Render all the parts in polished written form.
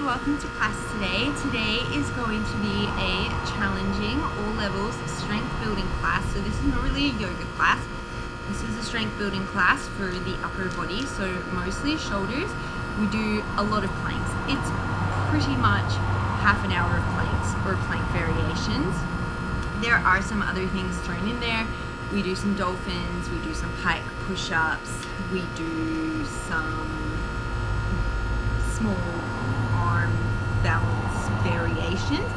everybody, welcome to class today. Today is going to be a challenging all levels strength building class. So this is not really a yoga class. This is a strength building class for the upper body. So mostly shoulders. We do a lot of planks. It's pretty much half an hour of planks or plank variations. There are some other things thrown in there. We do some dolphins, we do some pike push-ups, we do some small arm balance variations,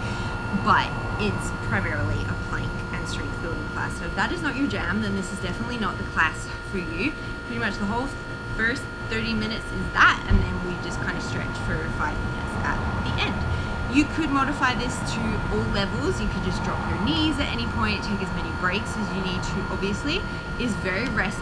but it's primarily a plank and strength building class. So if that is not your jam, then this is definitely not the class for you. Pretty much the whole first 30 minutes is that, and then we just kind of stretch for 5 minutes at the end. You could modify this to all levels. You could just drop your knees at any point, take as many breaks as you need to. Obviously, is very wrist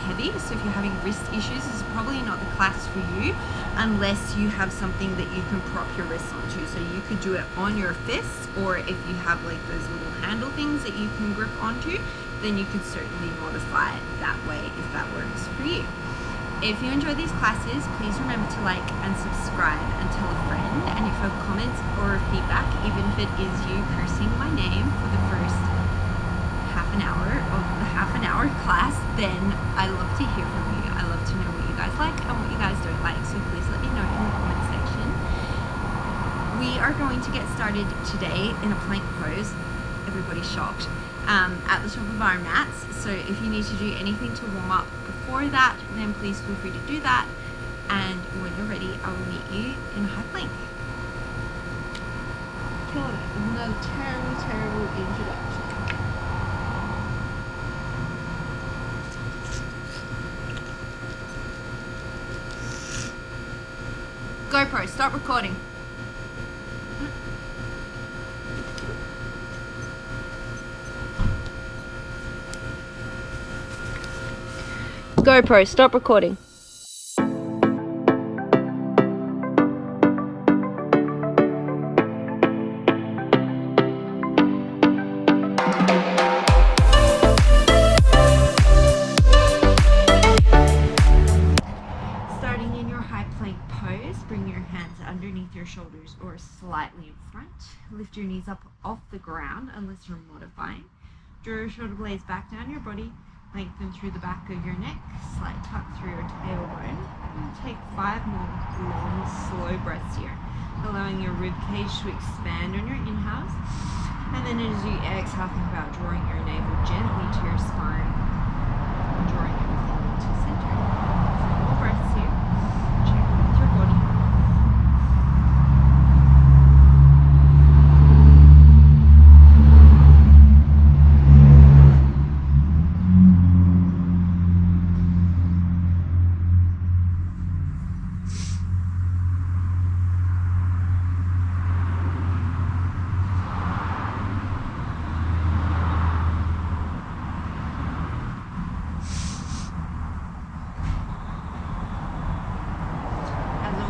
heavy, so if you're having wrist issues, this is probably not the class for you unless you have something that you can prop your wrists onto. So you could do it on your fists, or if you have like those little handle things that you can grip onto, then you could certainly modify it that way if that works for you. If you enjoy these classes, please remember to like and subscribe and tell a friend. And if you have comments or feedback, even if it is you cursing my name for the first half an hour of the half-an-hour class, then I love to hear from you. I love to know what you guys like and what you guys don't like. So please let me know in the comment section. We are going to get started today in a plank pose. Everybody's shocked. At the top of our mats. So if you need to do anything to warm up before that, then please feel free to do that. And when you're ready, I will meet you in a high plank. Killing it. Another terrible introduction. GoPro, stop recording. GoPro, stop recording. Starting in your high plank pose, bring your hands underneath your shoulders or slightly in front. Lift your knees up off the ground unless you're modifying. Draw your shoulder blades back down your body. Lengthen through the back of your neck, slight tuck through your tailbone. And take 5 more long, slow breaths here, allowing your rib cage to expand on your inhales. And then as you exhale, think about drawing your navel gently to your spine, drawing everything into center. 4 more breaths here. Check in with your body.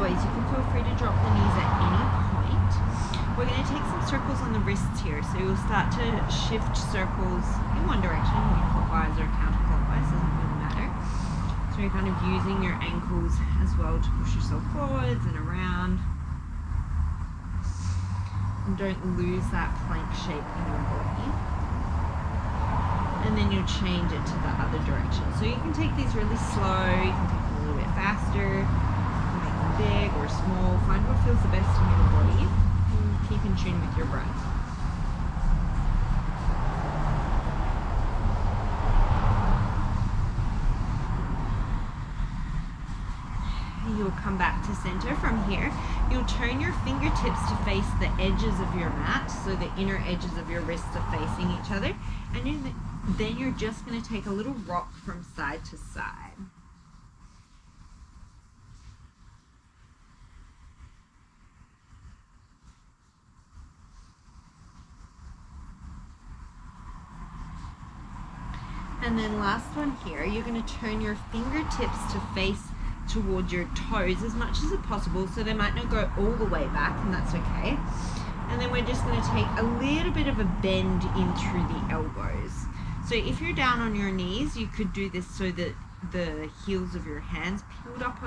You can feel free to drop the knees at any point. We're going to take some circles on the wrists here, so you'll start to shift circles in one direction, clockwise or counterclockwise, doesn't really matter. So you're kind of using your ankles as well to push yourself forwards and around. And don't lose that plank shape in your body. And then you'll change it to the other direction. So you can take these really slow, you can take them a little bit faster. Big or small, find what feels the best in your body and keep in tune with your breath. You'll come back to center. From here, you'll turn your fingertips to face the edges of your mat, so the inner edges of your wrists are facing each other, and then you're just going to take a little rock from side to side. And then last one here, you're going to turn your fingertips to face towards your toes as much as possible, so they might not go all the way back, and that's okay. And then we're just going to take a little bit of a bend in through the elbows. So if you're down on your knees, you could do this so that the heels of your hands peeled up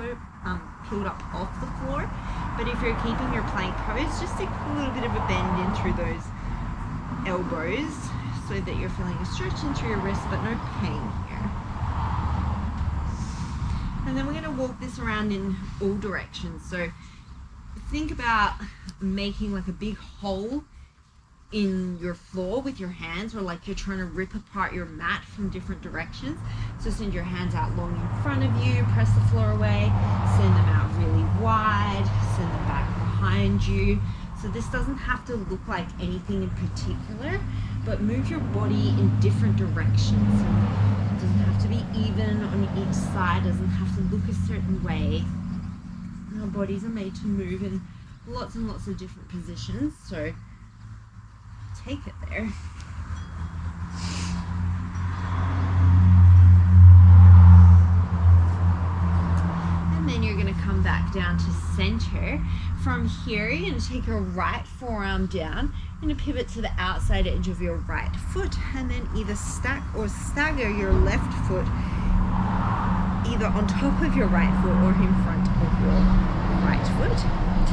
off the floor. But if you're keeping your plank pose, just take a little bit of a bend in through those elbows so that you're feeling a stretch into your wrist but no pain here. And then we're going to walk this around in all directions. So think about making like a big hole in your floor with your hands, or like you're trying to rip apart your mat from different directions. So send your hands out long in front of you, press the floor away, send them out really wide, send them back behind you. So this doesn't have to look like anything in particular, but move your body in different directions. It doesn't have to be even on each side, doesn't have to look a certain way. Our bodies are made to move in lots and lots of different positions, so take it there. And then you're going to come back down to center. From here, you're going to take your right forearm down. You're going to pivot to the outside edge of your right foot, and then either stack or stagger your left foot either on top of your right foot or in front of your right foot.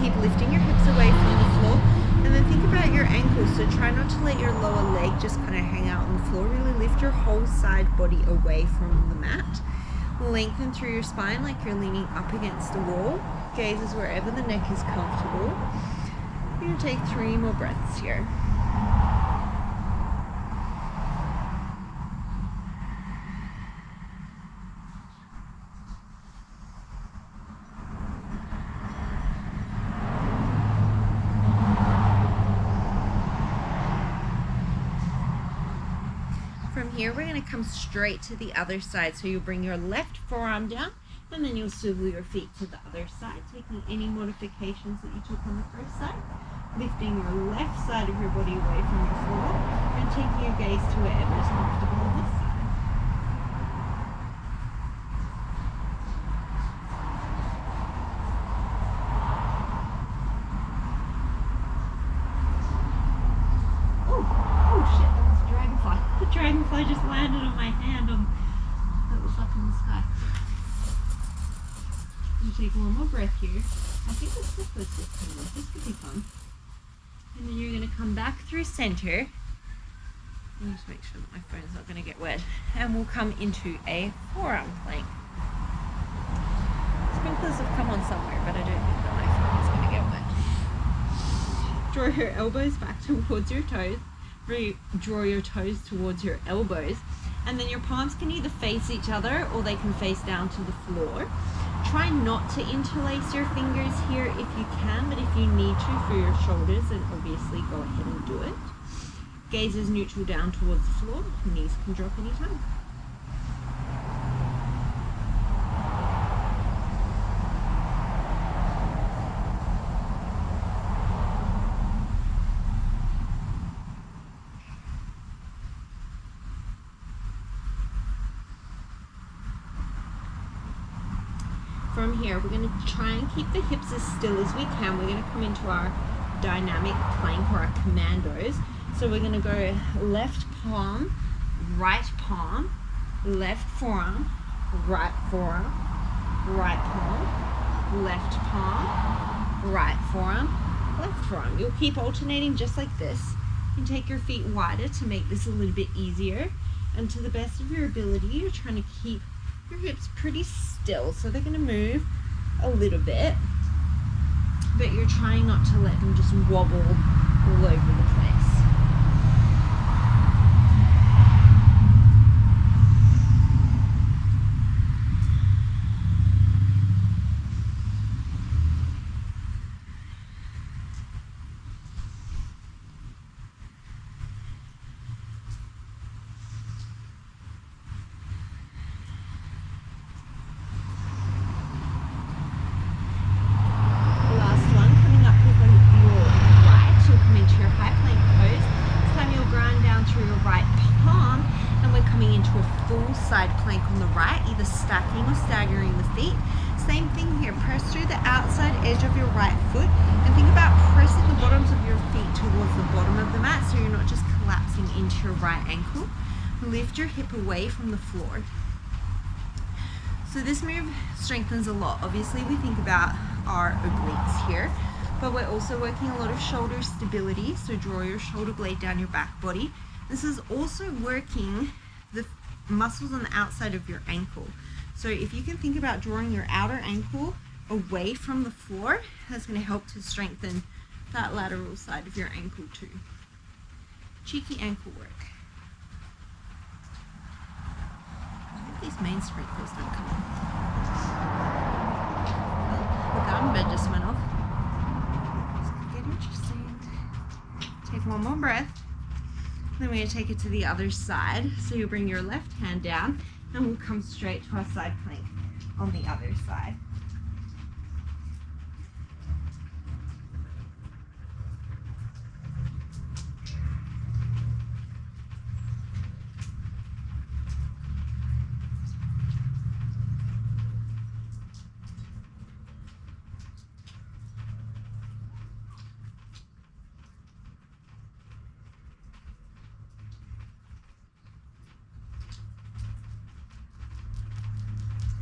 Keep lifting your hips away from the floor. And then think about your ankles, so try not to let your lower leg just kind of hang out on the floor. Really lift your whole side body away from the mat. Lengthen through your spine like you're leaning up against a wall. Gaze is wherever the neck is comfortable. You're going to take 3 more breaths here. From here, we're going to come straight to the other side. So you'll bring your left forearm down, and then you'll swivel your feet to the other side, taking any modifications that you took on the first side, lifting your left side of your body away from your floor, and taking your gaze to wherever is comfortable on this side. Dragonfly just landed on my hand that was up in the sky. I'm gonna take one more breath here. I think this is this could be fun. And then you're gonna come back through center. Let me just make sure that my phone's not gonna get wet. And we'll come into a forearm plank. Sprinklers have come on somewhere, but I don't think that my phone is gonna get wet. Draw your elbows back towards your toes. Draw your toes towards your elbows, and then your palms can either face each other or they can face down to the floor. Try not to interlace your fingers here if you can, but if you need to for your shoulders, then obviously go ahead and do it. Gaze is neutral down towards the floor. Knees can drop anytime. From here, we're going to try and keep the hips as still as we can. We're going to come into our dynamic plank, or our commandos. So we're going to go left palm, right palm, left forearm, right forearm, right palm, left palm, right forearm, left forearm. You'll keep alternating just like this. You can take your feet wider to make this a little bit easier. And to the best of your ability, you're trying to keep your hips pretty still, so they're going to move a little bit, but you're trying not to let them just wobble all over the place. Side plank on the right, either stacking or staggering the feet. Same thing here, press through the outside edge of your right foot and think about pressing the bottoms of your feet towards the bottom of the mat so you're not just collapsing into your right ankle. lift your hip away from the floor. So this move strengthens a lot. Obviously we think about our obliques here, but we're also working a lot of shoulder stability. So draw your shoulder blade down your back body. This is also working the muscles on the outside of your ankle. So if you can think about drawing your outer ankle away from the floor, that's going to help to strengthen that lateral side of your ankle too. Cheeky ankle work. I hope these main strength fills don't come on. Oh, the garden bed just went off. It's going to get interesting. Take one more breath. Then we're going to take it to the other side. So you'll bring your left hand down and we'll come straight to our side plank on the other side.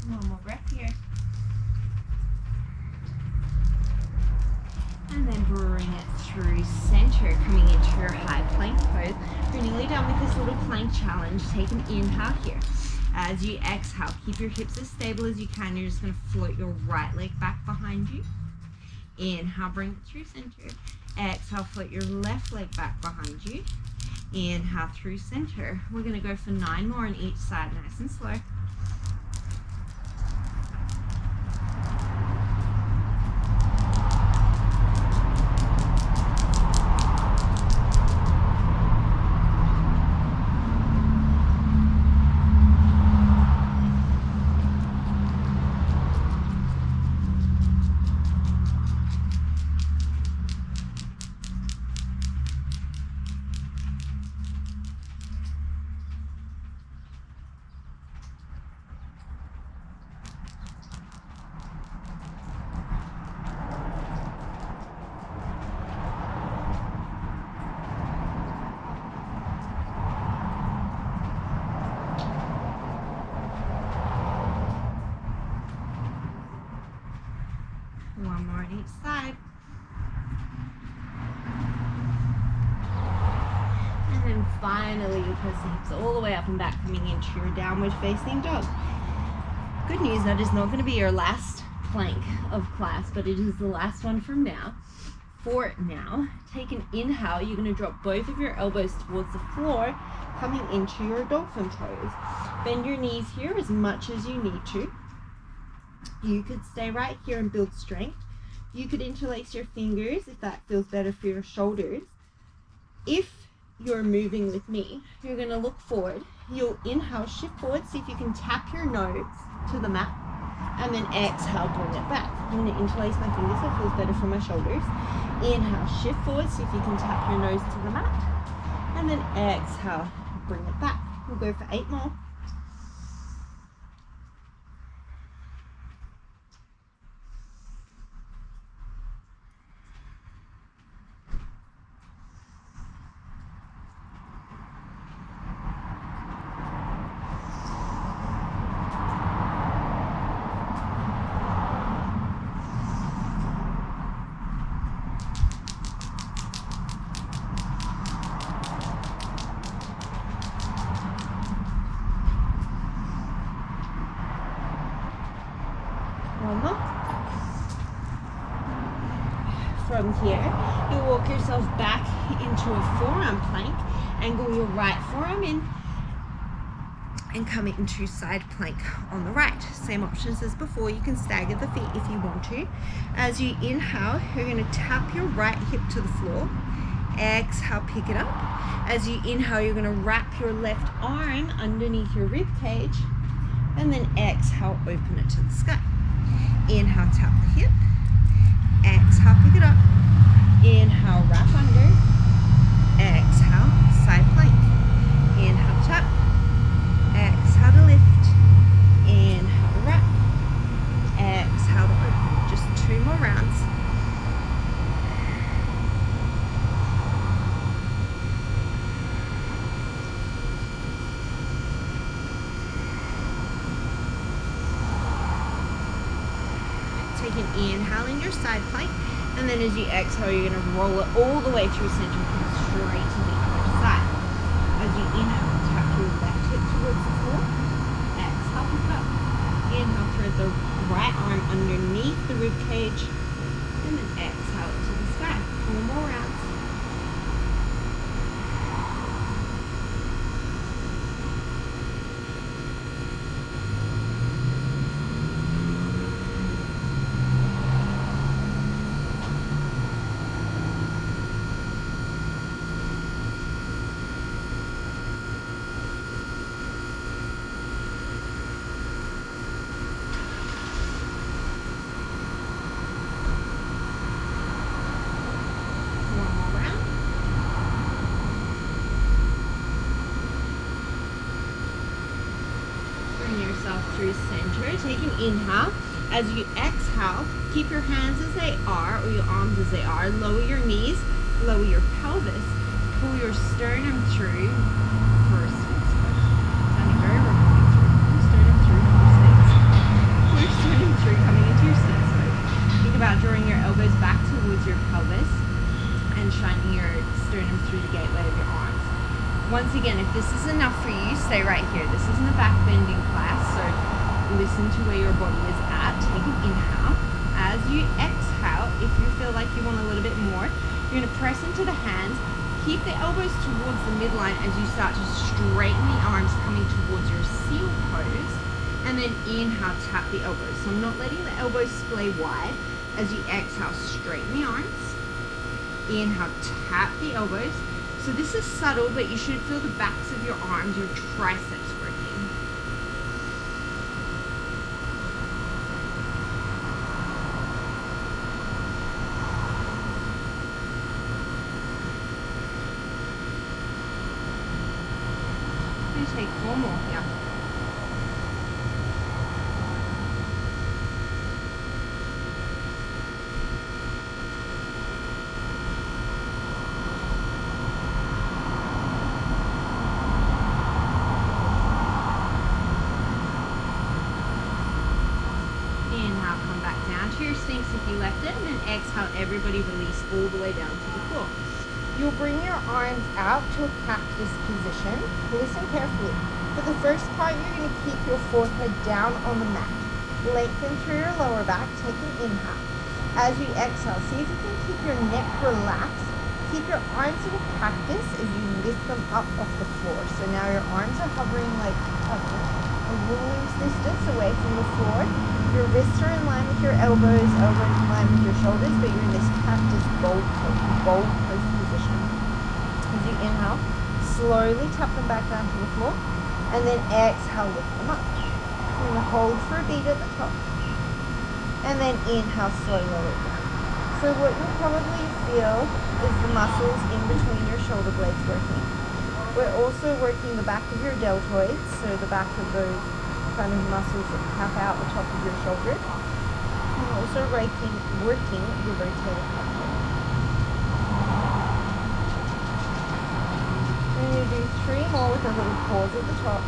One more breath here. And then bring it through center, coming into your high plank pose. We're nearly done with this little plank challenge. Take an inhale here. As you exhale, keep your hips as stable as you can. You're just going to float your right leg back behind you. Inhale, bring it through center. Exhale, float your left leg back behind you. Inhale through center. We're going to go for 9 more on each side, nice and slow. One more on each side. And then finally you press the hips all the way up and back, coming into your downward facing dog. Good news, that is not going to be your last plank of class, but it is the last one from now. For now, take an inhale. You're going to drop both of your elbows towards the floor, coming into your dolphin pose. Bend your knees here as much as you need to. You could stay right here and build strength. You could interlace your fingers if that feels better for your shoulders. If you're moving with me, you're going to look forward. You'll inhale, shift forward, see if you can tap your nose to the mat, and then exhale, bring it back. I'm going to interlace my fingers so it feels better for my shoulders. Inhale, shift forward, see if you can tap your nose to the mat, and then exhale, bring it back. We'll go for 8 more. One more. From here, you'll walk yourself back into a forearm plank. Angle your right forearm in and come into side plank on the right. Same options as before. You can stagger the feet if you want to. As you inhale, you're going to tap your right hip to the floor. Exhale, pick it up. As you inhale, you're going to wrap your left arm underneath your rib cage, and then exhale, open it to the sky. Inhale, tap the hip. Exhale, pick it up. Inhale, wrap under. Exhale, side plank. Inhale, tap. Exhale to lift. Inhale, wrap. Exhale to open. Just 2 more rounds. inhale in your side plank, and then as you exhale, you're going to roll it all the way through center, come straight to the other side. As you inhale, tap your left hip towards the floor. Exhale, pick up. Inhale, thread the right arm underneath the rib cage, and then exhale it to the sky. 4 more rounds. Through center. Take an inhale. As you exhale, keep your hands as they are, or your arms as they are. Lower your knees, lower your pelvis, pull your sternum through for a sphinx push. Sounding very robotic. Pull your sternum through for sphinx. Pull your sternum through, coming into your sphinx push. Think about drawing your elbows back towards your pelvis and shining your sternum through the gateway of your arms. Once again, if this is enough for you, stay right here. This isn't a back bending class, so listen to where your body is at. Take an inhale. As you exhale, if you feel like you want a little bit more, you're going to press into the hands. Keep the elbows towards the midline as you start to straighten the arms, coming towards your seal pose. And then inhale, tap the elbows. So I'm not letting the elbows splay wide. As you exhale, straighten the arms. Inhale, tap the elbows. So this is subtle, but you should feel the backs of your arms, your triceps working. I'm going to take 4 more here. Come back down to your sphinx if you left it, and then exhale, everybody release all the way down to the floor. You'll bring your arms out to a cactus position. Listen carefully. For the first part, you're going to keep your forehead down on the mat. Lengthen through your lower back, take an inhale. As you exhale, see if you can keep your neck relaxed. Keep your arms in a cactus as you lift them up off the floor. So now your arms are hovering like a ruler's distance away from the floor. Your wrists are in line with your elbows, elbows in line with your shoulders, but you're in this cactus bold pose position. As you inhale, slowly tap them back down to the floor, and then exhale, lift them up. You're going to hold for a beat at the top, and then inhale, slowly lower it down. So what you'll probably feel is the muscles in between your shoulder blades working. We're also working the back of your deltoids, so the back of those kind of muscles that tap out the top of your shoulder, and also working your rotator cuff. And you do 3 more with a little pause at the top.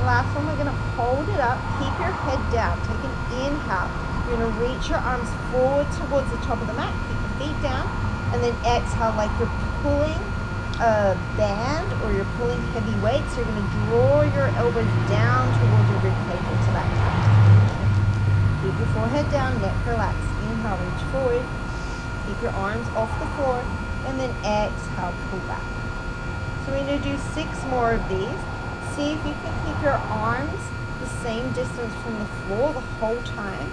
Last one, we're going to hold it up, keep your head down, take an inhale. You're going to reach your arms forward towards the top of the mat, keep your feet down, and then exhale like you're pulling a band or you're pulling heavy weights. You're going to draw your elbows down towards your rib cage into that time. Keep your forehead down, neck relaxed. Inhale, reach forward, keep your arms off the floor, and then exhale, pull back. So we're going to do 6 more of these. See if you can keep your arms the same distance from the floor the whole time.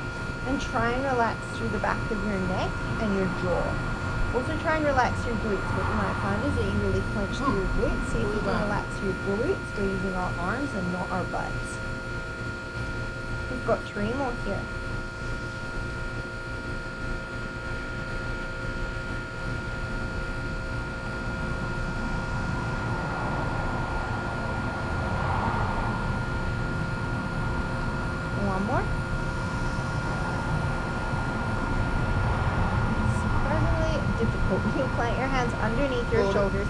And try and relax through the back of your neck and your jaw. Also try and relax your glutes. What you might find is that you really clench through your glutes. See if you can relax your glutes. We're using our arms and not our butts. We've got 3 more here. One more. Difficult. You plant your hands underneath your shoulders.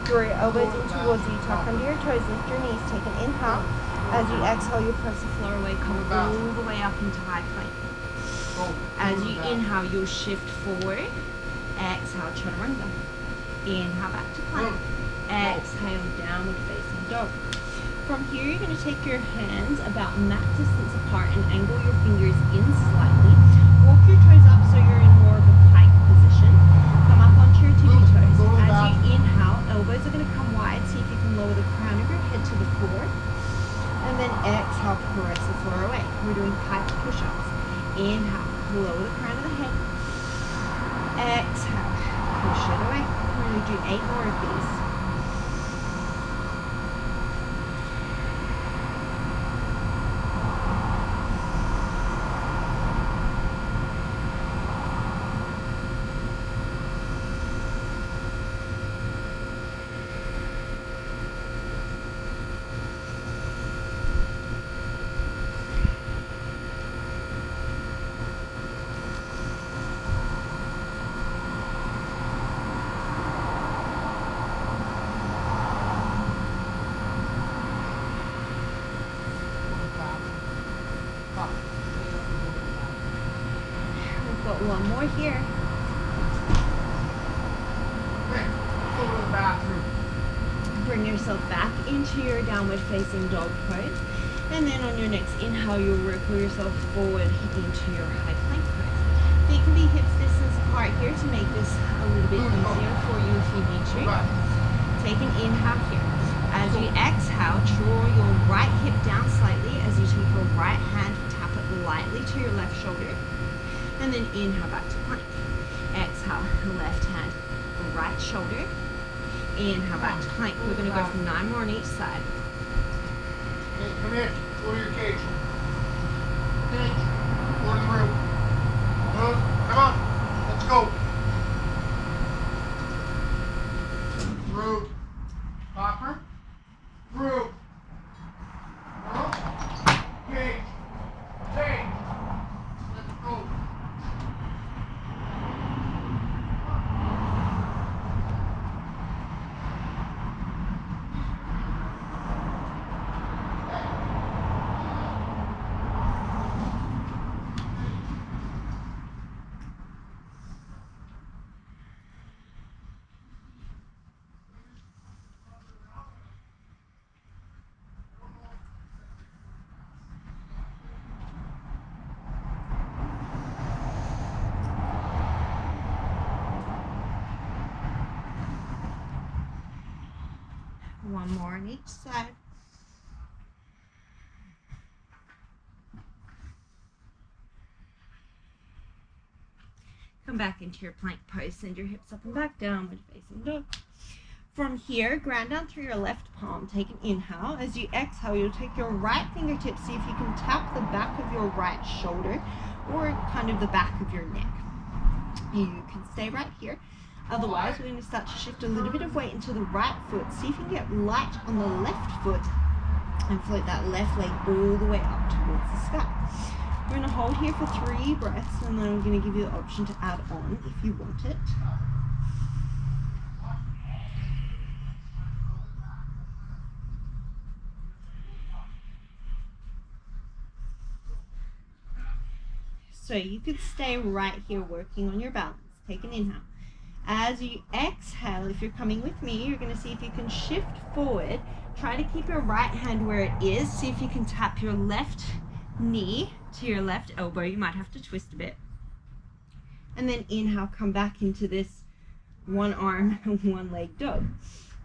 Draw your elbows in towards you, tuck under your toes, lift your knees, take an inhale. As you exhale, you press the floor away, come all the way up into high plank. As you inhale, you'll shift forward. Exhale, chaturanga. Inhale, back to plank. Exhale, downward facing dog. From here, you're going to take your hands about mat distance apart and angle your fingers in slightly. Walk your toes up so you're in more of a plank position. Come up onto your tippy toes. As you inhale, elbows are going to come wide. See if you can lower the crown of your head to the floor. And then exhale, press the floor away. We're doing pike push-ups. Inhale, lower the crown of the head. Exhale, push it away. We're going to do 8 more of these. Got one more here. Okay, go to the bathroom. Bring yourself back into your downward facing dog pose. And then on your next inhale, you'll roll yourself forward into your high plank pose. Feet can be hips distance apart here to make this a little bit easier for you if you need to. Take an inhale here. As you exhale, draw your right hip down slightly as you take your right hand, tap it lightly to your left shoulder. And then inhale, back to plank. Exhale, left hand, right shoulder. Inhale, back to plank. We're going to go for 9 more on each side. Okay, come here. Go to your cage. Cage. Go to the room. Come on. Let's go. Root. Hopper. Root. Cage. Cage. Let's go. One more on each side. Come back into your plank pose. Send your hips up and back, downward facing dog. From here, ground down through your left palm. Take an inhale. As you exhale, you'll take your right fingertips. See if you can tap the back of your right shoulder or kind of the back of your neck. You can stay right here. Otherwise, we're going to start to shift a little bit of weight into the right foot. See if you can get light on the left foot and float that left leg all the way up towards the sky. We're going to hold here for 3 breaths, and then I'm going to give you the option to add on if you want it. So you could stay right here working on your balance. Take an inhale. As you exhale, if you're coming with me, you're going to see if you can shift forward. Try to keep your right hand where it is. See if you can tap your left knee to your left elbow. You might have to twist a bit. And then inhale, come back into this one arm, one leg dog.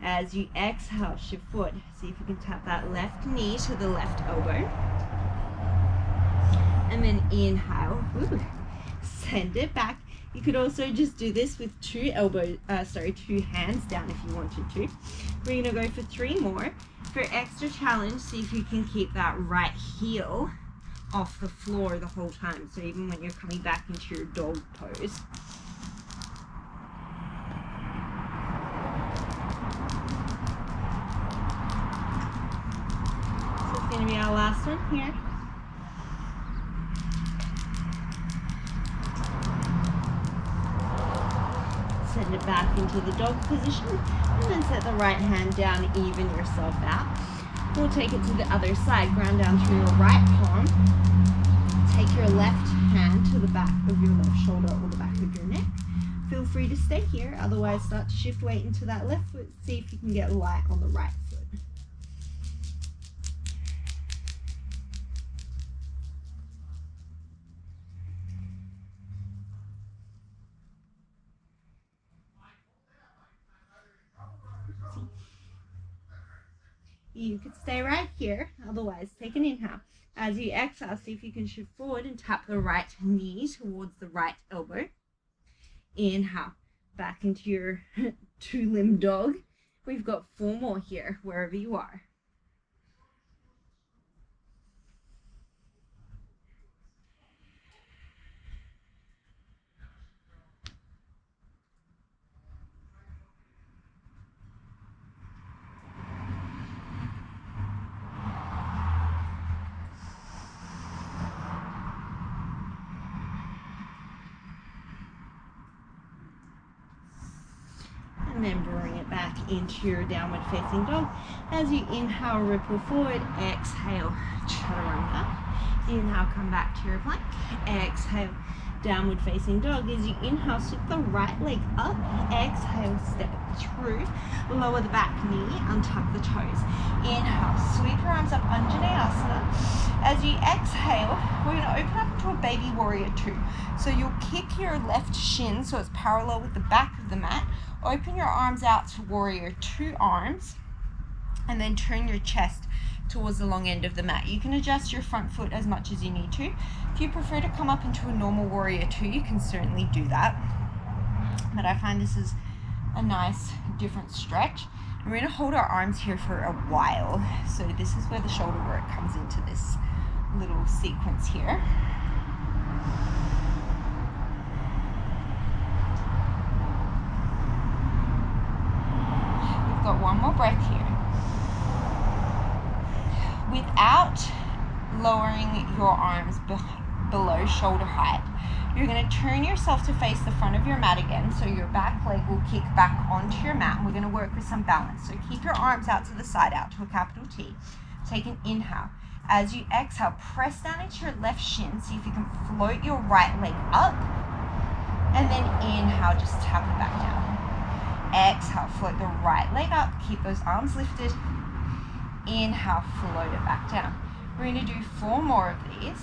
As you exhale, shift forward. See if you can tap that left knee to the left elbow. And then inhale, send it back. You could also just do this with 2 hands down if you wanted to. We're gonna go for 3 more. For extra challenge, see if you can keep that right heel off the floor the whole time. So even when you're coming back into your dog pose. So it's gonna be our last one here. Send it back into the dog position, and then set the right hand down, even yourself out. We'll take it to the other side, ground down through your right palm. Take your left hand to the back of your left shoulder or the back of your neck. Feel free to stay here, otherwise start to shift weight into that left foot. See if you can get light on the right foot. You could stay right here, otherwise take an inhale. As you exhale, see if you can shift forward and tap the right knee towards the right elbow. Inhale, back into your two-limb dog. We've got 4 more here, wherever you are. And then bring it back into your downward facing dog. As you inhale, ripple forward. Exhale, chaturanga. Inhale, come back to your plank. Exhale, downward facing dog. As you inhale, sweep the right leg up. Exhale, step it through. Lower the back knee, untuck the toes. Inhale, sweep your arms up, Anjaneyasana. As you exhale, we're going to open up into a baby warrior 2. So you'll kick your left shin so it's parallel with the back of the mat. Open your arms out to warrior 2 arms, and then turn your chest towards the long end of the mat. You can adjust your front foot as much as you need to. If you prefer to come up into a normal warrior 2, you can certainly do that. But I find this is a nice different stretch. And we're going to hold our arms here for a while. So this is where the shoulder work comes into this little sequence here. Got 1 more breath here. Without lowering your arms below shoulder height, you're going to turn yourself to face the front of your mat again, so your back leg will kick back onto your mat, and we're going to work with some balance. So keep your arms out to the side, out to a capital T. Take an inhale. As you exhale, press down into your left shin. See if you can float your right leg up, and then inhale, just tap it back down. Exhale, float the right leg up, keep those arms lifted. Inhale, float it back down. We're going to do 4 more of these.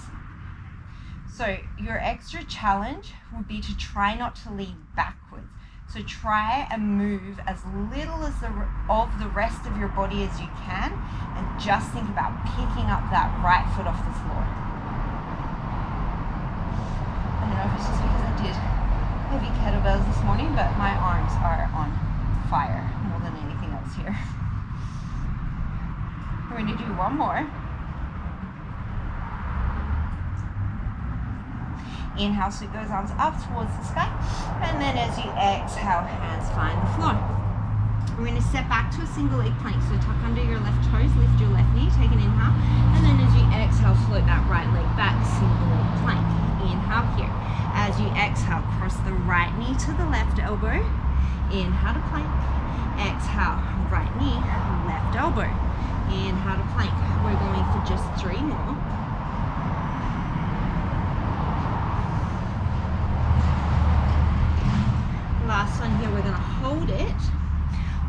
So your extra challenge would be to try not to lean backwards. So try and move as little as of the rest of your body as you can, and just think about picking up that right foot off the floor. I don't know if it's just because I did heavy kettlebells this morning, but my arms are on fire more than anything else here. We're going to do 1 more. Inhale, sweep those arms up towards the sky, and then as you exhale, hands find the floor. We're going to step back to a single leg plank, so tuck under your left toes, lift your left knee, take an inhale, and then as you exhale, float that right leg back, single leg plank. Inhale here. As you exhale, cross the right knee to the left elbow. Inhale to plank. Exhale, right knee, left elbow. Inhale to plank. We're going for just 3 more. Last one here, we're going to hold it.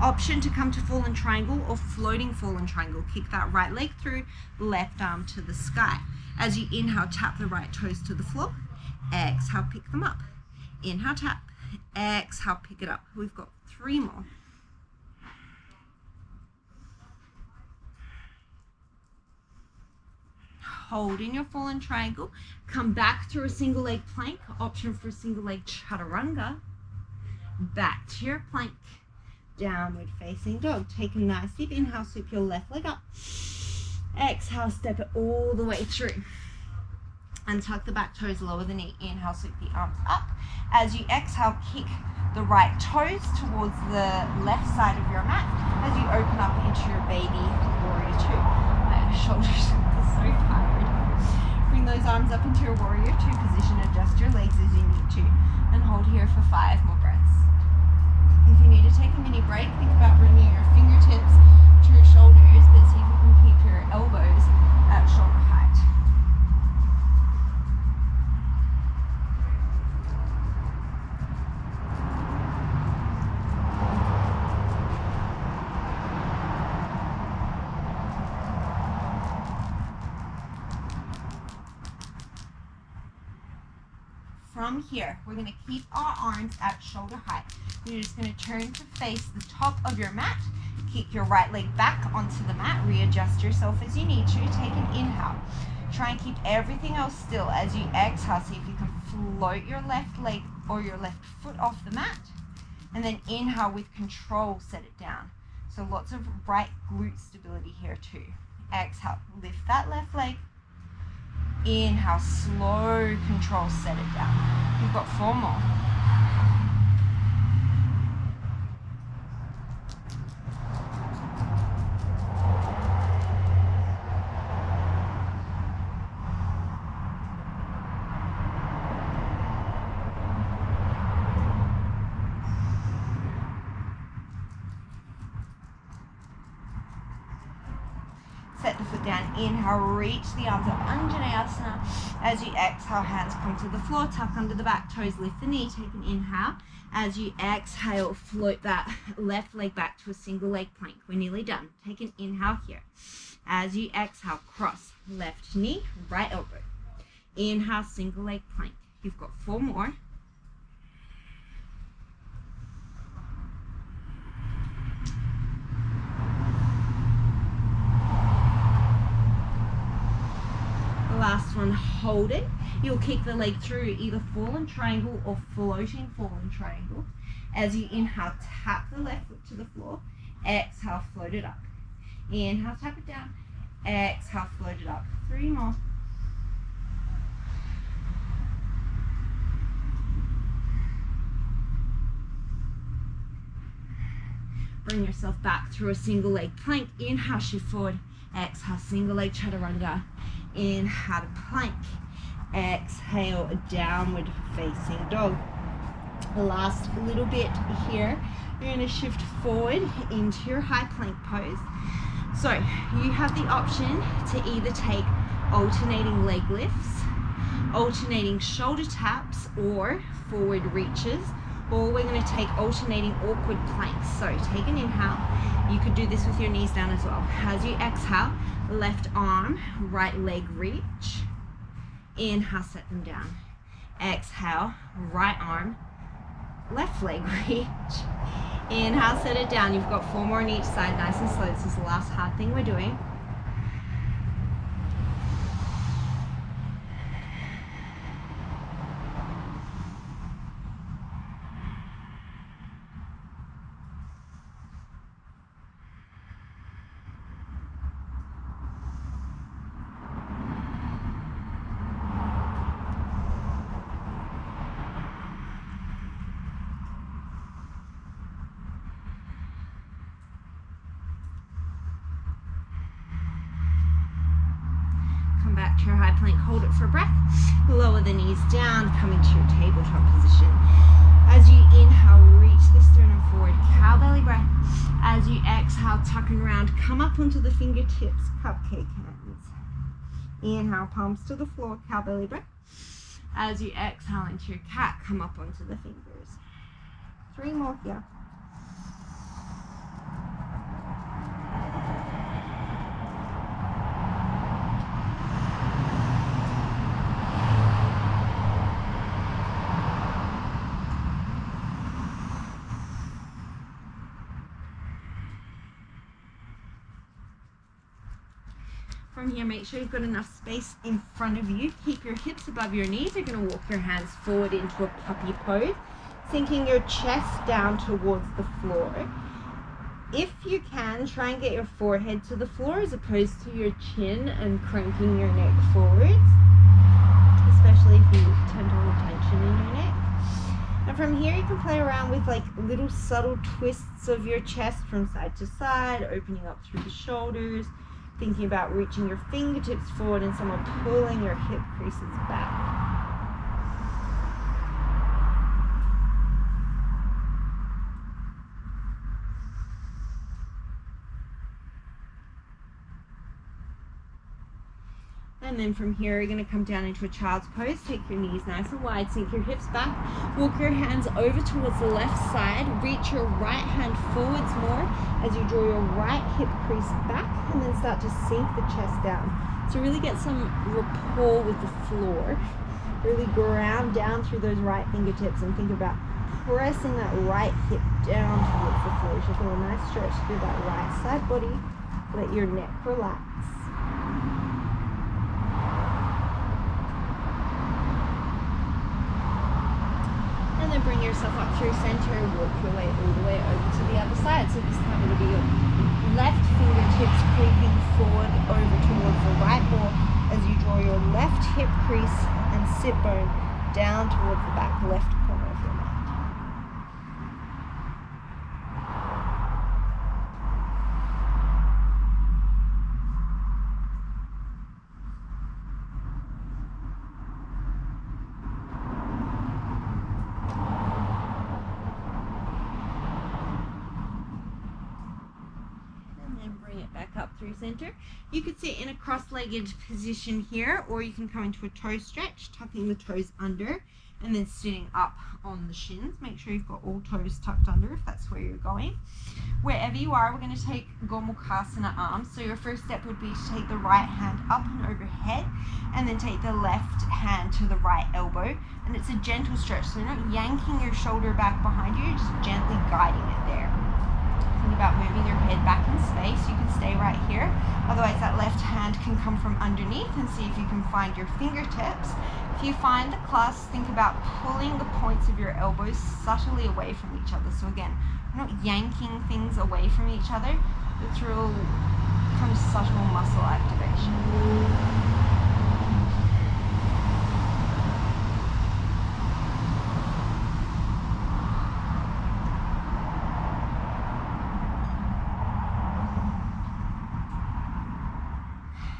Option to come to fallen triangle or floating fallen triangle. Kick that right leg through, left arm to the sky. As you inhale, tap the right toes to the floor. Exhale, pick them up. Inhale, tap. Exhale, pick it up. We've got 3 more. Hold in your fallen triangle. Come back through a single leg plank. Option for a single leg chaturanga. Back to your plank. Downward facing dog. Take a nice deep inhale, sweep your left leg up. Exhale, step it all the way through. Untuck the back toes, lower the knee. Inhale, sweep the arms up. As you exhale, kick the right toes towards the left side of your mat as you open up into your baby warrior 2. My shoulders are so tired. Bring those arms up into your warrior 2 position. Adjust your legs as you need to. And hold here for 5 more breaths. If you need to take a mini break, think about bringing your fingertips to your shoulders, but see if you can keep your elbows at shoulder height. From here, we're going to keep our arms at shoulder height. You're just going to turn to face the top of your mat. Keep your right leg back onto the mat. Readjust yourself as you need to. Take an inhale. Try and keep everything else still as you exhale. See if you can float your left leg or your left foot off the mat. And then inhale with control, set it down. So lots of right glute stability here too. Exhale, lift that left leg. Inhale, slow control, set it down. You've got 4 more. Set the foot down, inhale, reach the arms up, Anjaneyasana. As you exhale, hands come to the floor, tuck under the back toes, lift the knee, take an inhale. As you exhale, float that left leg back to a single leg plank. We're nearly done. Take an inhale here. As you exhale, cross, left knee, right elbow. Inhale, single leg plank. You've got 4 more. Last one, hold it. You'll kick the leg through either fallen triangle or floating fallen triangle. As you inhale, tap the left foot to the floor. Exhale, float it up. Inhale, tap it down. Exhale, float it up. 3 more. Bring yourself back through a single leg plank. Inhale, shift forward. Exhale, single leg chaturanga. Inhale to plank. Exhale, downward facing dog. The last little bit here, you're going to shift forward into your high plank pose. So you have the option to either take alternating leg lifts, alternating shoulder taps, or forward reaches, or we're going to take alternating awkward planks. So take an inhale. You could do this with your knees down as well. As you exhale, left arm, right leg reach. Inhale, set them down. Exhale, right arm, left leg reach. Inhale, set it down. You've got 4 more on each side, nice and slow. This is the last hard thing we're doing. Back to your high plank, hold it for breath. Lower the knees down, coming to your tabletop position. As you inhale, reach the sternum forward, cow belly breath. As you exhale, tuck and round, come up onto the fingertips, cupcake hands. Inhale, palms to the floor, cow belly breath. As you exhale into your cat, come up onto the fingers. 3 more here. From here, make sure you've got enough space in front of you. Keep your hips above your knees. You're going to walk your hands forward into a puppy pose, sinking your chest down towards the floor. If you can, try and get your forehead to the floor as opposed to your chin and cranking your neck forwards, especially if you tend to hold tension in your neck. And from here, you can play around with like little subtle twists of your chest from side to side, opening up through the shoulders, thinking about reaching your fingertips forward and someone pulling your hip creases back. And then from here, you're going to come down into a child's pose. Take your knees nice and wide, sink your hips back. Walk your hands over towards the left side. Reach your right hand forwards more as you draw your right hip crease back, and then start to sink the chest down. So really get some rapport with the floor. Really ground down through those right fingertips and think about pressing that right hip down towards the floor. Just feel a nice stretch through that right side body. Let your neck relax. And then bring yourself up through center, walk your way all the way over to the other side. So this time it'll be your left fingertips creeping forward over towards the right ball as you draw your left hip crease and sit bone down towards the back left corner of your mat. Back up through center. You could sit in a cross-legged position here, or you can come into a toe stretch, tucking the toes under and then sitting up on the shins. Make sure you've got all toes tucked under if that's where you're going. Wherever you are, we're going to take Gomukhasana arms. So your first step would be to take the right hand up and overhead, and then take the left hand to the right elbow. And it's a gentle stretch, so you're not yanking your shoulder back behind you, you're just gently guiding it there. Think about moving your head back in space. You can stay right here. Otherwise, that left hand can come from underneath, and see if you can find your fingertips. If you find the clasp, think about pulling the points of your elbows subtly away from each other. So again, we're not yanking things away from each other. It's real kind of subtle muscle activation.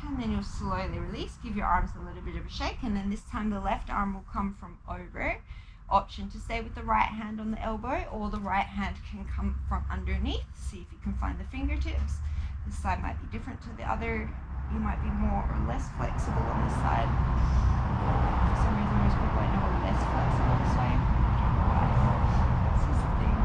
And then you'll slowly release, give your arms a little bit of a shake, and then this time the left arm will come from over. Option to stay with the right hand on the elbow, or the right hand can come from underneath. See if you can find the fingertips. This side might be different to the other. You might be more or less flexible on this side. For some reason, most people I know are less flexible this way. I don't know why. This is the thing.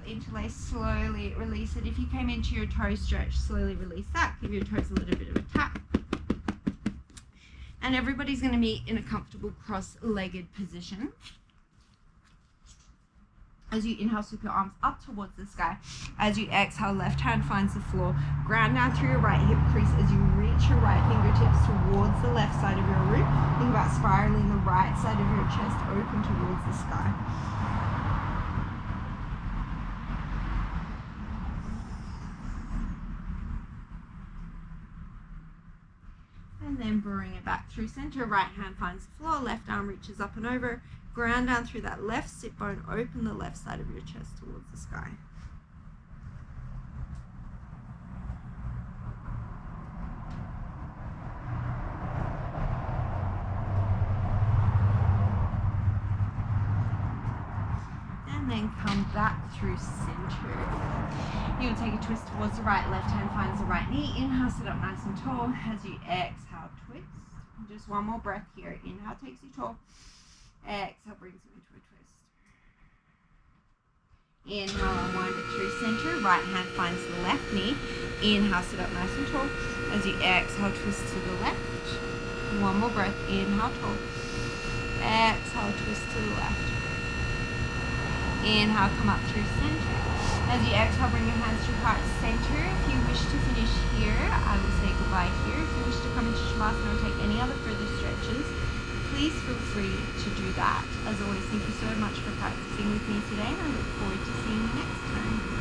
Interlace, slowly release it. If you came into your toe stretch, slowly release that. Give your toes a little bit of a tap. And everybody's going to meet in a comfortable cross-legged position. As you inhale, sweep your arms up towards the sky. As you exhale, left hand finds the floor. Ground down through your right hip crease as you reach your right fingertips towards the left side of your root. Think about spiraling the right side of your chest open towards the sky. And then bring it back through center. Right hand finds the floor, left arm reaches up and over. Ground down through that left sit bone, open the left side of your chest towards the sky. And then come back through center. You'll take a twist towards the right, left hand finds the right knee. Inhale, sit up nice and tall. As you exhale, twist. Just one more breath here. Inhale takes you tall. Exhale brings you into a twist. Inhale, unwind it through center. Right hand finds the left knee. Inhale, sit up nice and tall. As you exhale, twist to the left. One more breath. Inhale, tall. Exhale, twist to the left. Inhale, come up through center. As you exhale, bring your hands to heart center. If you wish to finish here, I will say goodbye here. If you wish to come into Shavasana or take any other further stretches, please feel free to do that. As always, thank you so much for practicing with me today, and I look forward to seeing you next time.